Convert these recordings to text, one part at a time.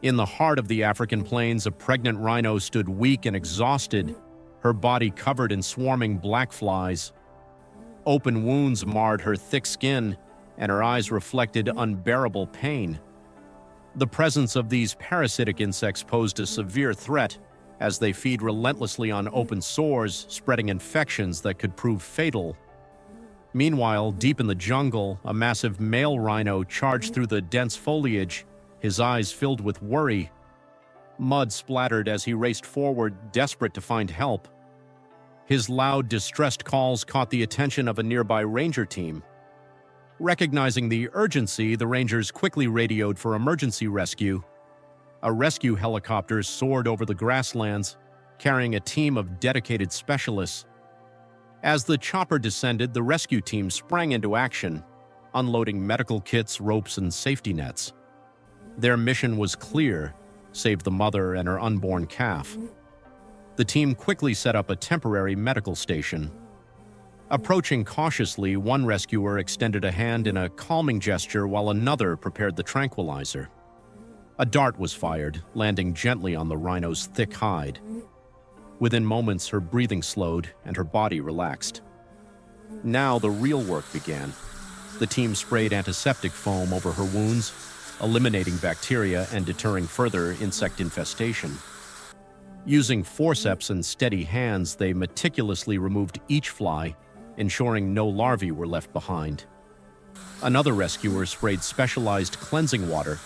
In the heart of the African plains, a pregnant rhino stood weak and exhausted, her body covered in swarming black flies. Open wounds marred her thick skin, and her eyes reflected unbearable pain. The presence of these parasitic insects posed a severe threat, as they feed relentlessly on open sores, spreading infections that could prove fatal. Meanwhile, deep in the jungle, a massive male rhino charged through the dense foliage, his eyes filled with worry. Mud splattered as he raced forward, desperate to find help. His loud, distressed calls caught the attention of a nearby ranger team. Recognizing the urgency, the rangers quickly radioed for emergency rescue. A rescue helicopter soared over the grasslands, carrying a team of dedicated specialists. As the chopper descended, the rescue team sprang into action, unloading medical kits, ropes, and safety nets. Their mission was clear: save the mother and her unborn calf. The team quickly set up a temporary medical station. Approaching cautiously, one rescuer extended a hand in a calming gesture while another prepared the tranquilizer. A dart was fired, landing gently on the rhino's thick hide. Within moments, her breathing slowed and her body relaxed. Now the real work began. The team sprayed antiseptic foam over her wounds, eliminating bacteria and deterring further insect infestation. Using forceps and steady hands, they meticulously removed each fly, ensuring no larvae were left behind. Another rescuer sprayed specialized cleansing water,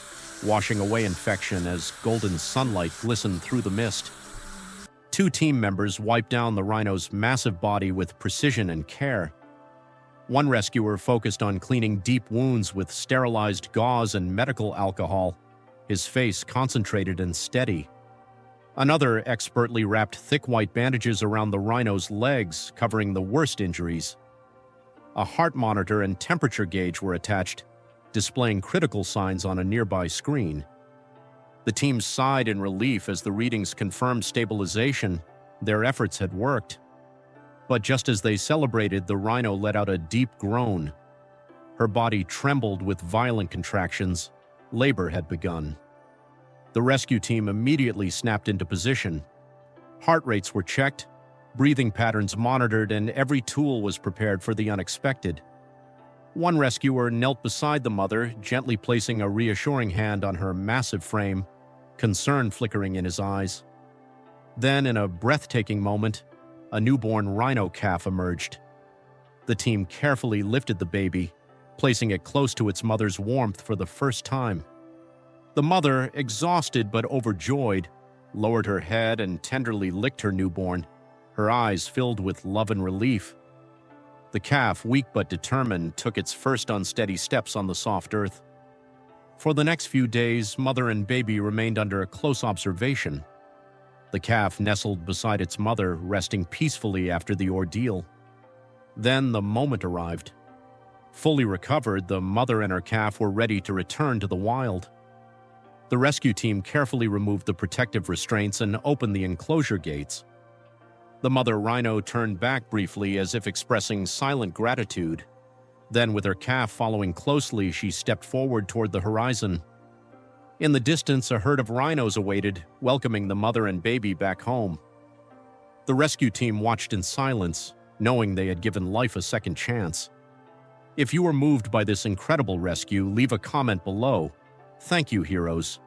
washing away infection as golden sunlight glistened through the mist. Two team members wiped down the rhino's massive body with precision and care. One rescuer focused on cleaning deep wounds with sterilized gauze and medical alcohol, his face concentrated and steady. Another expertly wrapped thick white bandages around the rhino's legs, covering the worst injuries. A heart monitor and temperature gauge were attached, displaying critical signs on a nearby screen. The team sighed in relief as the readings confirmed stabilization. Their efforts had worked. But just as they celebrated, the rhino let out a deep groan. Her body trembled with violent contractions. Labor had begun. The rescue team immediately snapped into position. Heart rates were checked, breathing patterns monitored, and every tool was prepared for the unexpected. One rescuer knelt beside the mother, gently placing a reassuring hand on her massive frame, concern flickering in his eyes. Then, in a breathtaking moment, a newborn rhino calf emerged. The team carefully lifted the baby, placing it close to its mother's warmth for the first time. The mother, exhausted but overjoyed, lowered her head and tenderly licked her newborn, her eyes filled with love and relief. The calf, weak but determined, took its first unsteady steps on the soft earth. For the next few days, mother and baby remained under close observation. The calf nestled beside its mother, resting peacefully after the ordeal. Then the moment arrived. Fully recovered, the mother and her calf were ready to return to the wild. The rescue team carefully removed the protective restraints and opened the enclosure gates. The mother rhino turned back briefly as if expressing silent gratitude. Then, with her calf following closely, she stepped forward toward the horizon. In the distance, a herd of rhinos awaited, welcoming the mother and baby back home. The rescue team watched in silence, knowing they had given life a second chance. If you were moved by this incredible rescue, leave a comment below. Thank you, heroes.